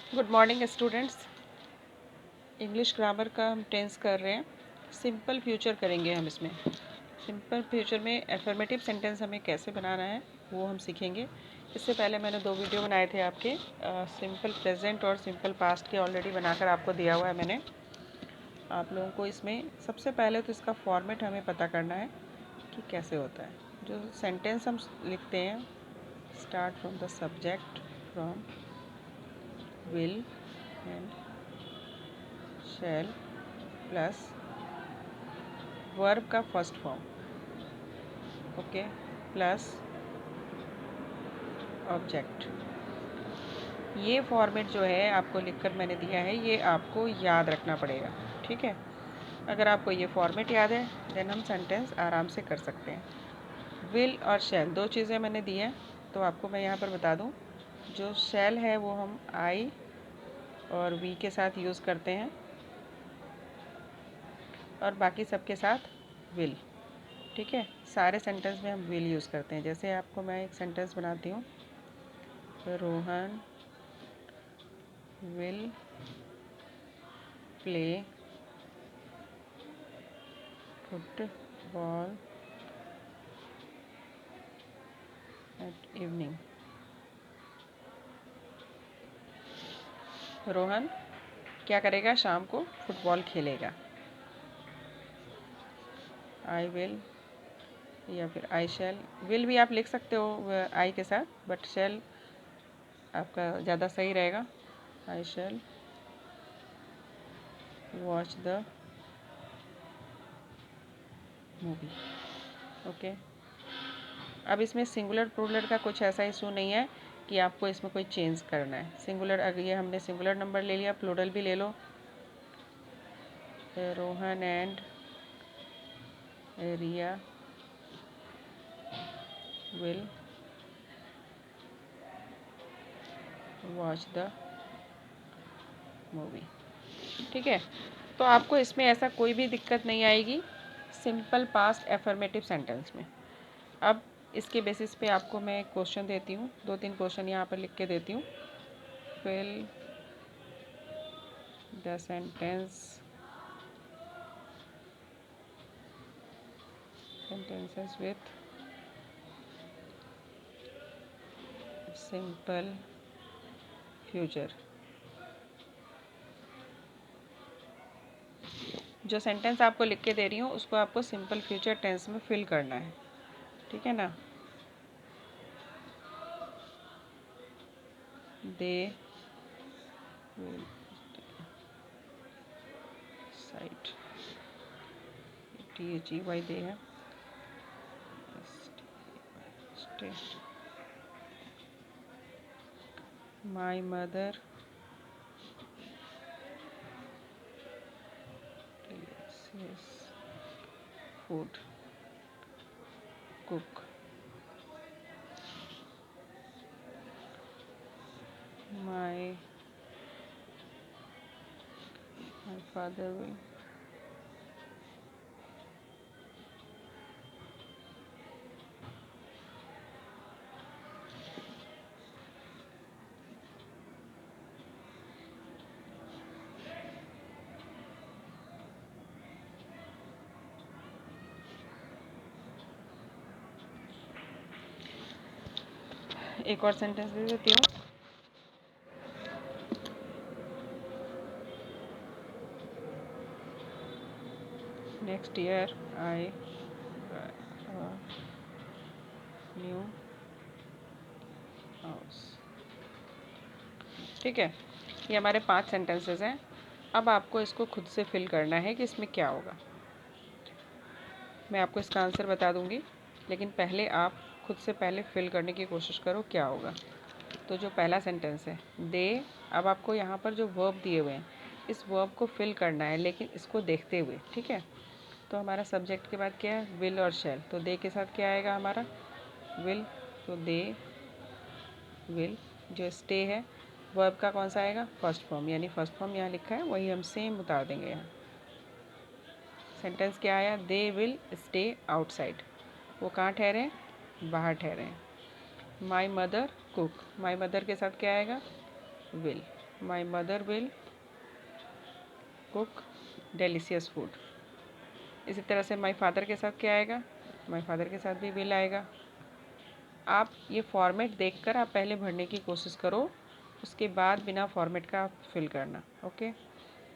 Good morning students. English grammar का हम tense कर रहे हैं। सिंपल फ्यूचर करेंगे हम इसमें। सिंपल फ्यूचर में एफर्मेटिव सेंटेंस हमें कैसे बनाना है वो हम सीखेंगे। इससे पहले मैंने 2 वीडियो बनाए थे आपके सिंपल प्रेजेंट और सिंपल पास्ट के, ऑलरेडी बनाकर आपको दिया हुआ है मैंने आप लोगों को। इसमें सबसे पहले तो इसका फॉर्मेट हमें पता करना है कि कैसे होता है। जो सेंटेंस हम लिखते हैं, start from the subject, from, will and shall plus verb का first form, okay, plus object. ये फॉर्मेट जो है आपको लिखकर मैंने दिया है, ये आपको याद रखना पड़ेगा, ठीक है। अगर आपको ये फॉर्मेट याद है देन हम सेंटेंस आराम से कर सकते हैं। विल और शैल 2 चीज़ें मैंने दी हैं, तो आपको मैं यहाँ पर बता दूँ। जो शैल है वो हम आई और वी के साथ यूज़ करते हैं और बाकी सबके साथ विल, ठीक है। सारे सेंटेंस में हम विल यूज़ करते हैं। जैसे आपको मैं एक सेंटेंस बनाती हूँ, Rohan will play football at evening. Rohan क्या करेगा? शाम को फुटबॉल खेलेगा। आई विल या फिर आई शैल, विल भी आप लिख सकते हो आई के साथ, बट शैल आपका ज़्यादा सही रहेगा। आई शैल वॉच द मूवी, ओके। अब इसमें सिंगुलर प्लूरल का कुछ ऐसा इशू नहीं है कि आपको इसमें कोई चेंज करना है। सिंगुलर, अगर ये हमने सिंगुलर नंबर ले लिया, प्लूरल भी ले लो। Rohan and Riya will watch the movie, ठीक है। तो आपको इसमें ऐसा कोई भी दिक्कत नहीं आएगी सिंपल पास्ट एफर्मेटिव सेंटेंस में। अब इसके बेसिस पे आपको मैं क्वेश्चन देती हूँ, 2-3 क्वेश्चन यहाँ पर लिख के देती हूँ। Fill the sentences with simple future. जो सेंटेंस आपको लिख के दे रही हूँ उसको आपको सिंपल फ्यूचर टेंस में फिल करना है, ठीक है ना। They will sight, THEY they है, stay. My mother food cook. My father will एक और सेंटेंस दे देती हूँ। Next year I new house, ठीक है। ये हमारे 5 सेंटेंसेस हैं। अब आपको इसको खुद से फिल करना है कि इसमें क्या होगा। मैं आपको इसका आंसर बता दूंगी, लेकिन पहले आप खुद से पहले फिल करने की कोशिश करो क्या होगा। तो जो पहला सेंटेंस है दे, अब आपको यहाँ पर जो वर्ब दिए हुए हैं इस वर्ब को फिल करना है, लेकिन इसको देखते हुए, ठीक है। तो हमारा सब्जेक्ट के बाद क्या है? विल और शैल। तो दे के साथ क्या आएगा हमारा? विल। तो दे विल। जो स्टे है वर्ब का कौन सा आएगा? फर्स्ट फॉर्म, यानी फर्स्ट फॉर्म यहाँ लिखा है वही हम सेम उतार देंगे यहाँ। सेंटेंस क्या आया? They will stay outside. वो कहाँ ठहरे हैं? बाहर ठहरे हैं। My mother cook, my mother के साथ क्या आएगा? Will. My mother will cook delicious food. इसी तरह से माई फादर के साथ क्या आएगा, माई फादर के साथ भी विल आएगा। आप ये फॉर्मेट देखकर आप पहले भरने की कोशिश करो, उसके बाद बिना फॉर्मेट का आप फिल करना। ओके,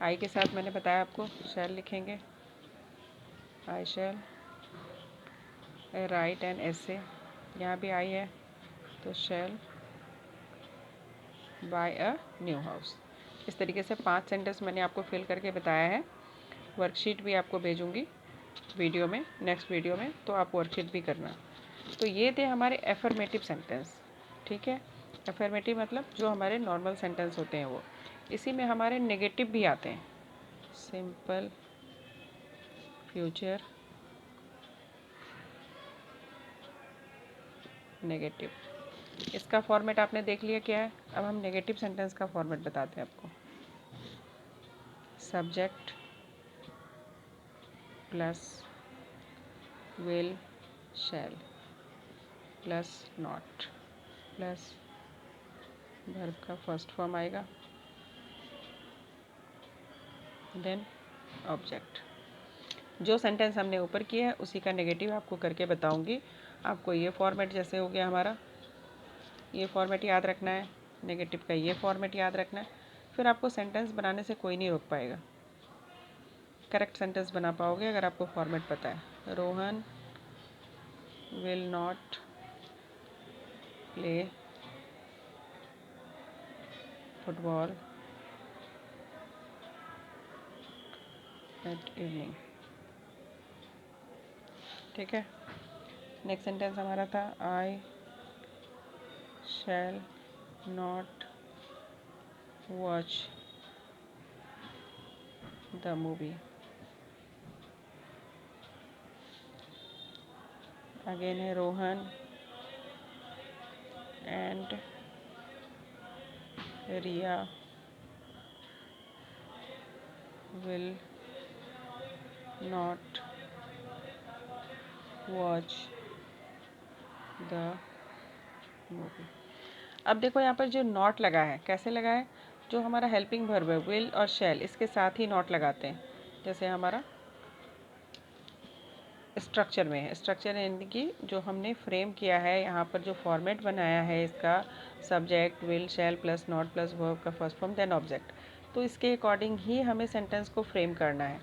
आई के साथ मैंने बताया आपको शैल लिखेंगे, आई शैल राइट एन एसे, यहाँ भी आई है तो शैल बाय अ न्यू हाउस। इस तरीके से 5 सेंटेंस मैंने आपको फिल करके बताया है। वर्कशीट भी आपको भेजूँगी वीडियो में, नेक्स्ट वीडियो में, तो आप वर्कशीट भी करना। तो ये थे हमारे एफर्मेटिव सेंटेंस, ठीक है। एफर्मेटिव मतलब जो हमारे नॉर्मल सेंटेंस होते हैं वो। इसी में हमारे नेगेटिव भी आते हैं, सिंपल फ्यूचर नेगेटिव। इसका फॉर्मेट आपने देख लिया क्या है। अब हम नेगेटिव सेंटेंस का फॉर्मेट बताते हैं आपको। Subject plus will shell plus not plus verb का फर्स्ट फॉर्म आएगा, देन ऑब्जेक्ट। जो सेंटेंस हमने ऊपर किया है उसी का नेगेटिव आपको करके बताऊंगी। आपको ये फॉर्मेट जैसे हो गया हमारा, ये फॉर्मेट याद रखना है, नेगेटिव का ये फॉर्मेट याद रखना है, फिर आपको सेंटेंस बनाने से कोई नहीं रोक पाएगा। करेक्ट सेंटेंस बना पाओगे अगर आपको फॉर्मेट पता है। Rohan will not play football at evening, ठीक है। नेक्स्ट सेंटेंस हमारा था I shall not watch the movie. Again है Rohan and Riya will not watch the movie। अब देखो यहाँ पर जो नॉट लगा है, कैसे लगा है, जो हमारा हेल्पिंग वर्ब है विल और शैल, इसके साथ ही नॉट लगाते हैं। जैसे हमारा स्ट्रक्चर में है, स्ट्रक्चर यानी कि जो हमने फ्रेम किया है, यहाँ पर जो फॉर्मेट बनाया है इसका, subject will shell plus not plus verb का फर्स्ट फॉर्म देन ऑब्जेक्ट, तो इसके अकॉर्डिंग ही हमें सेंटेंस को फ्रेम करना है।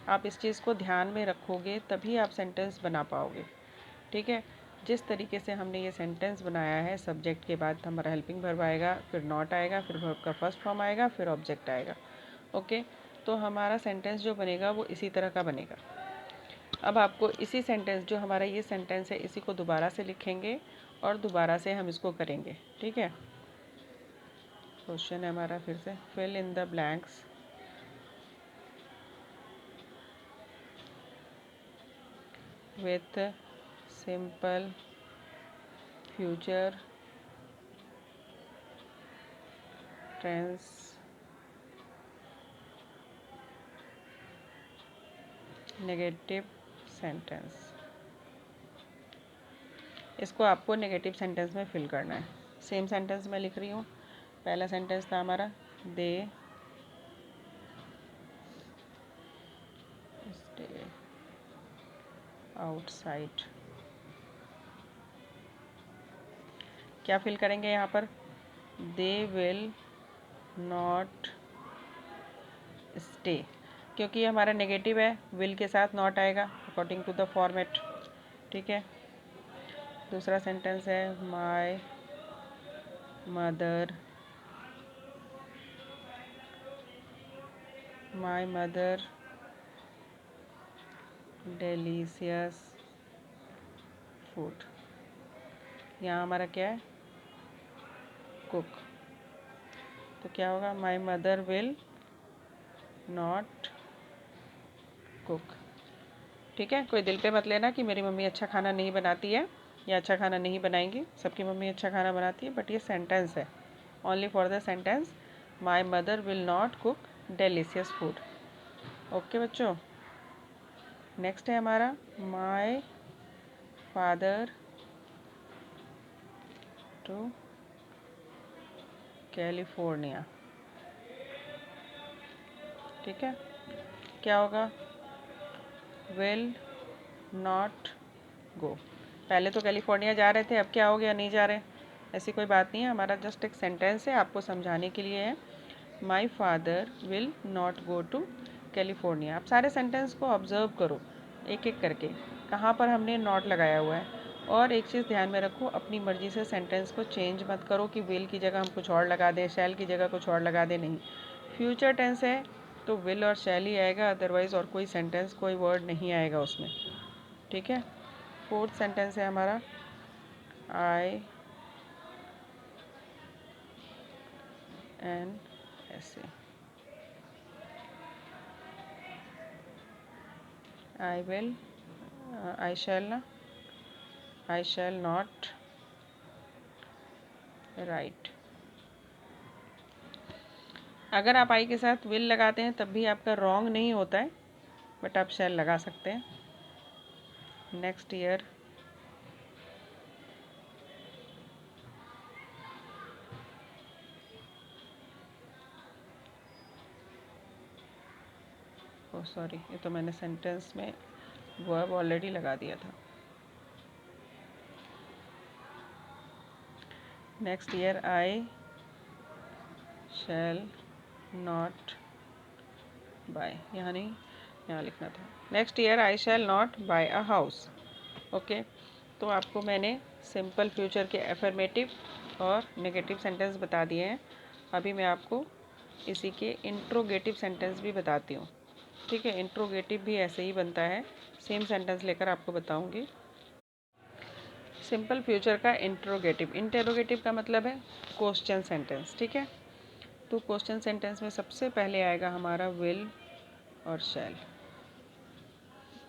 आप इस चीज़ को ध्यान में रखोगे तभी आप सेंटेंस बना पाओगे, ठीक है। जिस तरीके से हमने ये सेंटेंस बनाया है, सब्जेक्ट के बाद हमारा हेल्पिंग वर्ब आएगा, फिर नॉट आएगा, फिर वर्ब का फर्स्ट फॉर्म आएगा, फिर ऑब्जेक्ट आएगा। ओके, तो हमारा सेंटेंस जो बनेगा वो इसी तरह का बनेगा। अब आपको इसी सेंटेंस, जो हमारा ये सेंटेंस है, इसी को दोबारा से लिखेंगे और दोबारा से हम इसको करेंगे, ठीक है। क्वेश्चन है हमारा फिर से, fill in the blanks with simple future tense negative sentence. इसको आपको नेगेटिव सेंटेंस में फिल करना है। सेम सेंटेंस मैं लिख रही हूँ। पहला सेंटेंस था हमारा दे स्टे आउटसाइड। क्या फिल करेंगे यहाँ पर, दे विल नॉट स्टे, क्योंकि ये हमारा नेगेटिव है, विल के साथ नॉट आएगा अकॉर्डिंग टू द फॉर्मेट, ठीक है। दूसरा सेंटेंस है माय मदर डेलीशियस फूड। यहाँ हमारा क्या है, कुक, तो क्या होगा, my mother will not cook, ठीक है। कोई दिल पे मत लेना कि मेरी मम्मी अच्छा खाना नहीं बनाती है या अच्छा खाना नहीं बनाएंगी, सबकी मम्मी अच्छा खाना बनाती है, बट ये सेंटेंस है, only for the sentence my mother will not cook delicious food. Okay बच्चों, नेक्स्ट है हमारा माय फादर टू कैलिफोर्निया। ठीक है, क्या होगा? विल नॉट गो। पहले तो कैलिफोर्निया जा रहे थे, अब क्या हो गया? नहीं जा रहे। ऐसी कोई बात नहीं है, हमारा जस्ट एक सेंटेंस है, आपको समझाने के लिए है। My father will not go to California. आप सारे सेंटेंस को ऑब्जर्व करो एक एक करके, कहाँ पर हमने नॉट लगाया हुआ है। और एक चीज़ ध्यान में रखो, अपनी मर्ज़ी से सेंटेंस को चेंज मत करो कि विल की जगह हम कुछ और लगा दें, शैल की जगह कुछ और लगा दें। नहीं, फ्यूचर टेंस है तो विल और शैल ही आएगा, अदरवाइज़ और कोई सेंटेंस, कोई वर्ड नहीं आएगा उसमें। ठीक है, फोर्थ सेंटेंस है हमारा, आई एन ऐसे, आई विल, आई शैल ना, आई शैल नॉट राइट। अगर आप आई के साथ विल लगाते हैं तब भी आपका रॉन्ग नहीं होता है, बट आप शैल लगा सकते हैं। नेक्स्ट ईयर ओ सॉरी, ये तो मैंने सेंटेंस में वर्ब ऑलरेडी लगा दिया था। Next year I shall not buy, यहाँ नहीं, यहाँ लिखना था। Next year I shall not buy a house. Okay, तो आपको मैंने सिंपल फ्यूचर के एफर्मेटिव और नेगेटिव सेंटेंस बता दिए हैं। अभी मैं आपको इसी के इंट्रोगेटिव सेंटेंस भी बताती हूँ। ठीक है, इंट्रोगेटिव भी ऐसे ही बनता है, सेम सेंटेंस लेकर आपको बताऊँगी। सिंपल फ्यूचर का इंट्रोगेटिव, इंटेरोगेटिव का मतलब है क्वेश्चन सेंटेंस। ठीक है, तो क्वेश्चन सेंटेंस में सबसे पहले आएगा हमारा विल और शैल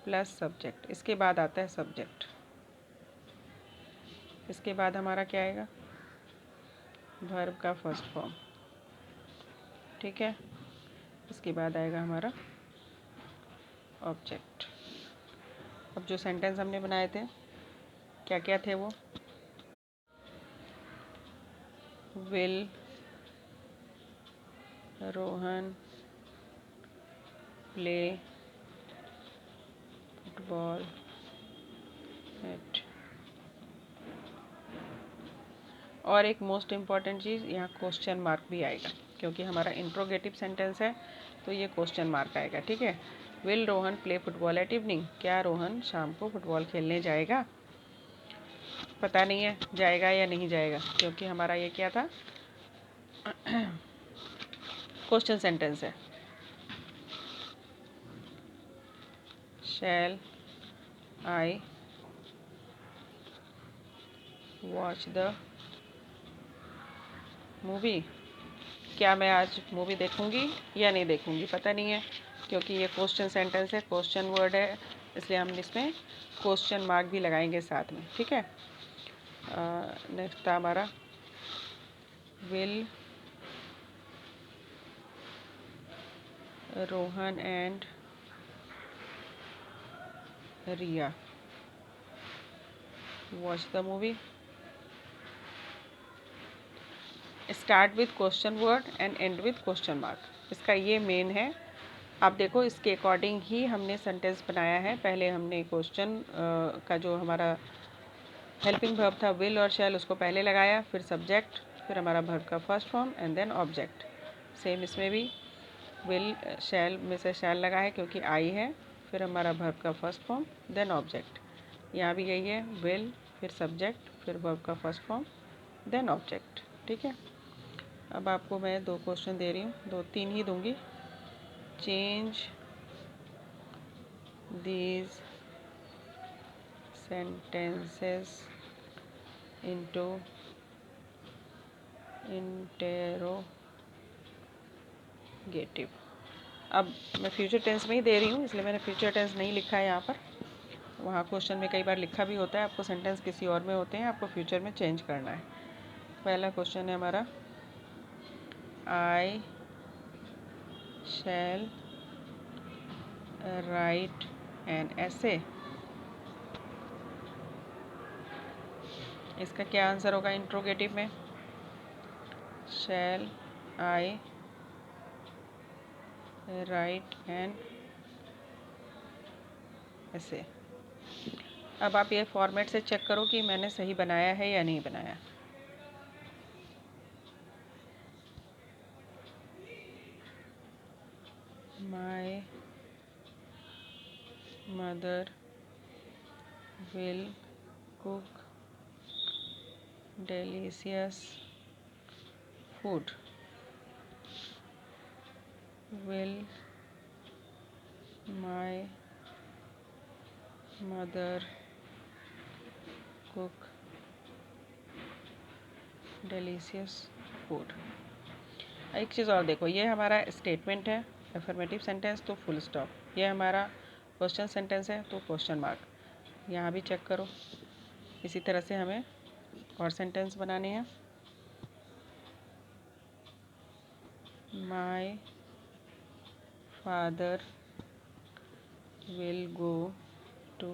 प्लस सब्जेक्ट, इसके बाद आता है सब्जेक्ट, इसके बाद हमारा क्या आएगा? वर्ब का फर्स्ट फॉर्म। ठीक है, इसके बाद आएगा हमारा ऑब्जेक्ट। अब जो सेंटेंस हमने बनाए थे क्या क्या थे वो? Will Rohan play football at, और एक मोस्ट इम्पॉर्टेंट चीज़, यहाँ क्वेश्चन मार्क भी आएगा, क्योंकि हमारा इंट्रोगेटिव सेंटेंस है तो ये क्वेश्चन मार्क आएगा। ठीक है, will Rohan play football at evening, क्या रोहन शाम को फुटबॉल खेलने जाएगा? पता नहीं है जाएगा या नहीं जाएगा, क्योंकि हमारा ये क्या था? क्वेश्चन सेंटेंस है। शैल आई वॉच द मूवी, क्या मैं आज मूवी देखूंगी या नहीं देखूंगी? पता नहीं है, क्योंकि ये क्वेश्चन सेंटेंस है, क्वेश्चन वर्ड है, इसलिए हम इसमें क्वेश्चन मार्क भी लगाएंगे साथ में। ठीक है, नेक्स्ट था हमारा will Rohan and Riya watch the movie, start with question word and end with question mark, इसका ये मेन है। आप देखो, इसके अकॉर्डिंग ही हमने सेंटेंस बनाया है। पहले हमने क्वेश्चन का जो हमारा हेल्पिंग वर्ब था विल और शैल, उसको पहले लगाया, फिर सब्जेक्ट, फिर हमारा वर्ब का first form and then object. Same इसमें भी विल शैल में से शैल लगा है क्योंकि आई है, फिर हमारा वर्ब का फर्स्ट फॉर्म देन ऑब्जेक्ट। यहाँ भी यही है, विल फिर सब्जेक्ट फिर वर्ब का फर्स्ट फॉर्म देन ऑब्जेक्ट। ठीक है, अब आपको मैं 2 क्वेश्चन दे रही हूँ, 2-3 ही दूंगी। Change these sentences into interrogative। अब मैं फ्यूचर टेंस में ही दे रही हूँ, इसलिए मैंने फ्यूचर टेंस नहीं लिखा है यहाँ पर। वहाँ क्वेश्चन में कई बार लिखा भी होता है, आपको सेंटेंस किसी और में होते हैं, आपको फ्यूचर में चेंज करना है। पहला क्वेश्चन है हमारा, आई शैल राइट एन ऐसे, इसका क्या आंसर होगा इंट्रोगेटिव में? शैल आई राइट एन ऐसे। अब आप ये फॉर्मेट से चेक करो कि मैंने सही बनाया है या नहीं बनाया। My mother will cook delicious food. Will my mother cook delicious food? एक चीज़ और देखो, ये हमारा स्टेटमेंट है एफर्मेटिव सेंटेंस तो फुल स्टॉप, ये हमारा क्वेश्चन सेंटेंस है तो क्वेश्चन मार्क। यहाँ भी चेक करो। इसी तरह से हमें और सेंटेंस बनाने हैं। My father will go to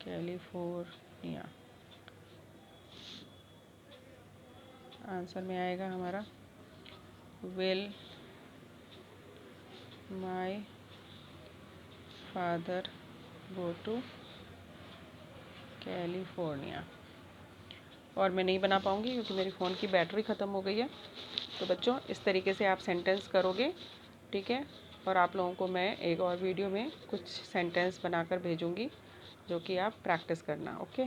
California. Answer में आएगा हमारा will my father go to California. और मैं नहीं बना पाऊँगी क्योंकि मेरी फ़ोन की बैटरी ख़त्म हो गई है। तो बच्चों, इस तरीके से आप सेंटेंस करोगे, ठीक है। और आप लोगों को मैं एक और वीडियो में कुछ सेंटेंस बनाकर भेजूँगी जो कि आप प्रैक्टिस करना। ओके।